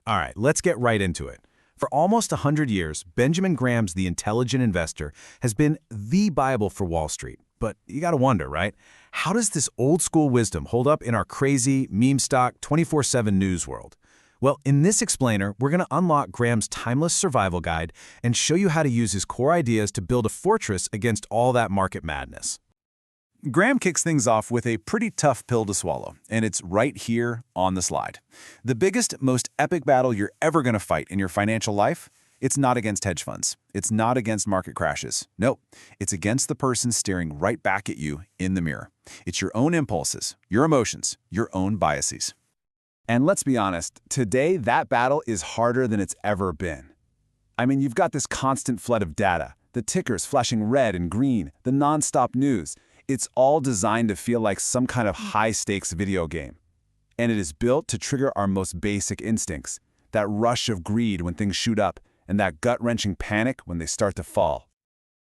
All right, let's get right into it. For almost 100 years, Benjamin Graham's The Intelligent Investor has been the Bible for Wall Street. But you gotta wonder, right? How does this old-school wisdom hold up in our crazy, meme stock, 24/7 news world? Well, in this explainer, we're gonna unlock Graham's timeless survival guide and show you how to use his core ideas to build a fortress against all that market madness. Graham kicks things off with a pretty tough pill to swallow, and it's right here on the slide. The biggest, most epic battle you're ever going to fight in your financial life? It's not against hedge funds. It's not against market crashes. Nope, it's against the person staring right back at you in the mirror. It's your own impulses, your emotions, your own biases. And let's be honest, today that battle is harder than it's ever been. I mean, you've got this constant flood of data, the tickers flashing red and green, the nonstop news. It's all designed to feel like some kind of high-stakes video game. And it is built to trigger our most basic instincts, that rush of greed when things shoot up, and that gut-wrenching panic when they start to fall.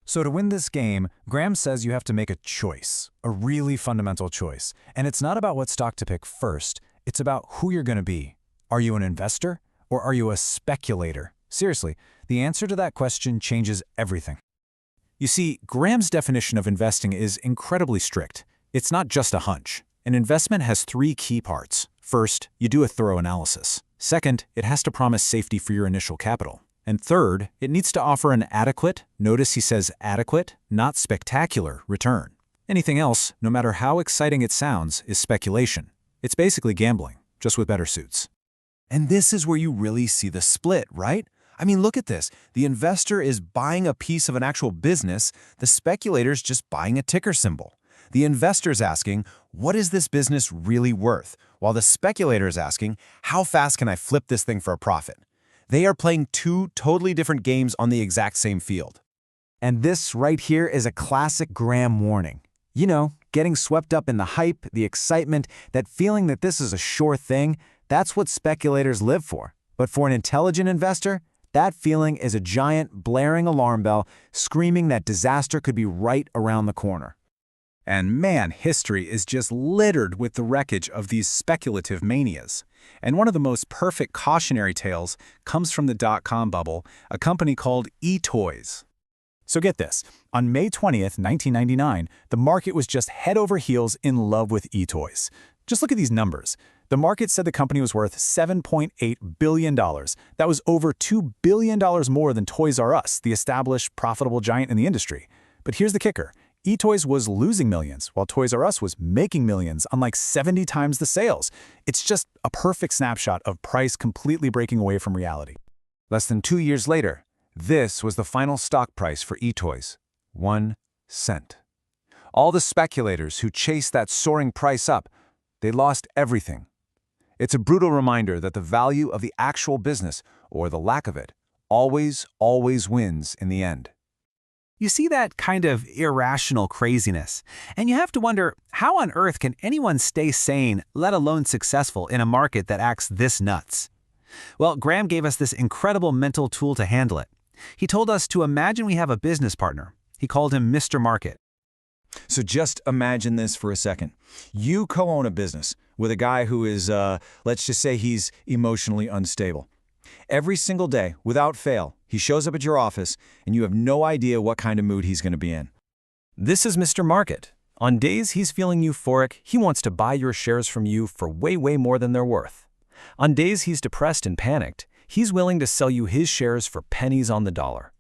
So to win this game, Graham says you have to make a choice, a really fundamental choice. And it's not about what stock to pick first, it's about who you're going to be. Are you an investor or are you a speculator? Seriously, the answer to that question changes everything. You see, Graham's definition of investing is incredibly strict. It's not just a hunch. An investment has three key parts. First, you do a thorough analysis. Second, it has to promise safety for your initial capital. And third, it needs to offer an adequate, notice he says adequate, not spectacular, return. Anything else, no matter how exciting it sounds, is speculation. It's basically gambling, just with better suits. And this is where you really see the split, right? I mean, look at this. The investor is buying a piece of an actual business. The speculator's just buying a ticker symbol. The investor's asking, what is this business really worth? While the speculator is asking, how fast can I flip this thing for a profit? They are playing two totally different games on the exact same field. And this right here is a classic Graham warning. You know, getting swept up in the hype, the excitement, that feeling that this is a sure thing, that's what speculators live for. But for an intelligent investor, that feeling is a giant, blaring alarm bell screaming that disaster could be right around the corner. And man, history is just littered with the wreckage of these speculative manias. And one of the most perfect cautionary tales comes from the dot-com bubble, a company called eToys. So get this, on May 20th, 1999, the market was just head over heels in love with eToys. Just look at these numbers. The market said the company was worth $7.8 billion. That was over $2 billion more than Toys R Us, the established, profitable giant in the industry. But here's the kicker. eToys was losing millions, while Toys R Us was making millions on like 70 times the sales. It's just a perfect snapshot of price completely breaking away from reality. Less than 2 years later, this was the final stock price for eToys, 1 cent. All the speculators who chased that soaring price up, they lost everything. It's a brutal reminder that the value of the actual business, or the lack of it, always wins in the end. You see that kind of irrational craziness, and you have to wonder, how on earth can anyone stay sane, let alone successful, in a market that acts this nuts? Well, Graham gave us this incredible mental tool to handle it. He told us to imagine we have a business partner. He called him Mr. Market. So just imagine this for a second. You co-own a business with a guy who is, let's just say he's emotionally unstable. Every single day, without fail, he shows up at your office and you have no idea what kind of mood he's going to be in. This is Mr. Market. On days he's feeling euphoric, he wants to buy your shares from you for way more than they're worth. On days he's depressed and panicked, he's willing to sell you his shares for pennies on the dollar.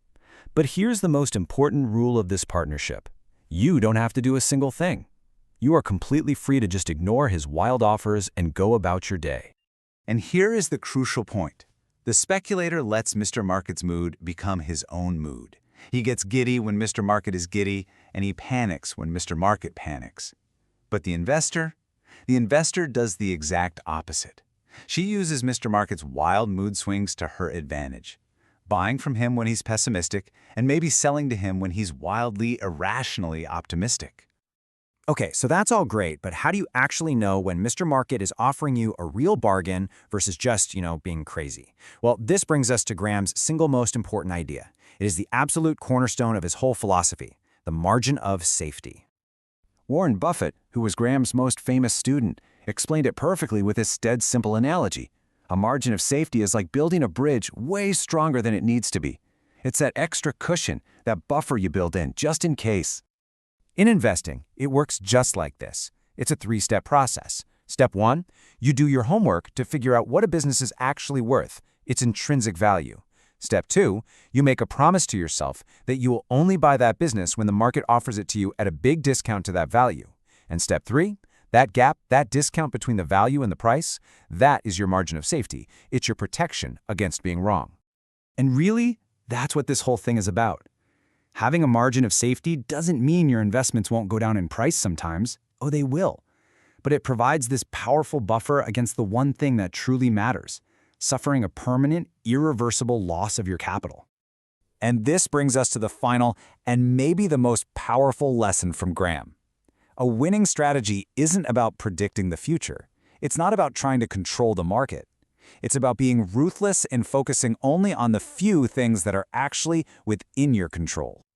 But here's the most important rule of this partnership. You don't have to do a single thing. You are completely free to just ignore his wild offers and go about your day. And here is the crucial point. The speculator lets Mr. Market's mood become his own mood. He gets giddy when Mr. Market is giddy, and he panics when Mr. Market panics. But the investor does the exact opposite. She uses Mr. Market's wild mood swings to her advantage, buying from him when he's pessimistic and maybe selling to him when he's wildly, irrationally optimistic. Okay, so that's all great, but how do you actually know when Mr. Market is offering you a real bargain versus just, being crazy? Well, this brings us to Graham's single most important idea. It is the absolute cornerstone of his whole philosophy, the margin of safety. Warren Buffett, who was Graham's most famous student, explained it perfectly with this dead simple analogy. A margin of safety is like building a bridge way stronger than it needs to be. It's that extra cushion, that buffer you build in just in case. In investing, it works just like this. It's a three-step process. Step 1, you do your homework to figure out what a business is actually worth, its intrinsic value. Step 2, you make a promise to yourself that you will only buy that business when the market offers it to you at a big discount to that value. And Step 3, that gap, that discount between the value and the price, that is your margin of safety. It's your protection against being wrong. And really, that's what this whole thing is about. Having a margin of safety doesn't mean your investments won't go down in price sometimes. Oh, they will. But it provides this powerful buffer against the one thing that truly matters, suffering a permanent, irreversible loss of your capital. And this brings us to the final and maybe the most powerful lesson from Graham. A winning strategy isn't about predicting the future. It's not about trying to control the market. It's about being ruthless and focusing only on the few things that are actually within your control.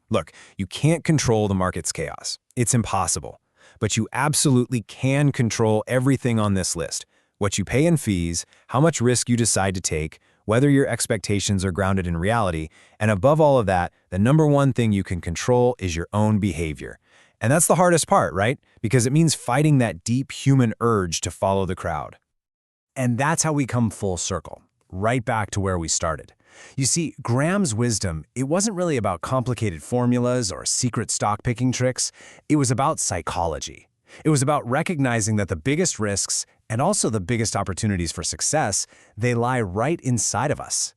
Look, you can't control the market's chaos. It's impossible. But you absolutely can control everything on this list. What you pay in fees, how much risk you decide to take, whether your expectations are grounded in reality, and above all of that, the number one thing you can control is your own behavior. And that's the hardest part, right? Because it means fighting that deep human urge to follow the crowd. And that's how we come full circle, right back to where we started. You see, Graham's wisdom, it wasn't really about complicated formulas or secret stock-picking tricks. It was about psychology. It was about recognizing that the biggest risks and also the biggest opportunities for success, they lie right inside of us.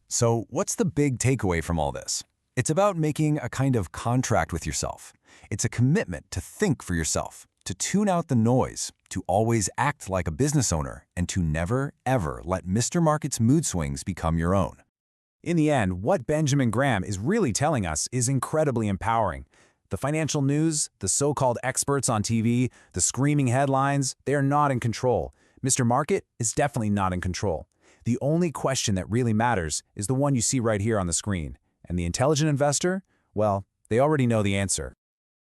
So what's the big takeaway from all this? It's about making a kind of contract with yourself. It's a commitment to think for yourself, to tune out the noise, to always act like a business owner, and to never, ever let Mr. Market's mood swings become your own. In the end, what Benjamin Graham is really telling us is incredibly empowering. The financial news, the so-called experts on TV, the screaming headlines, they're not in control. Mr. Market is definitely not in control. The only question that really matters is the one you see right here on the screen. And the intelligent investor? Well, they already know the answer.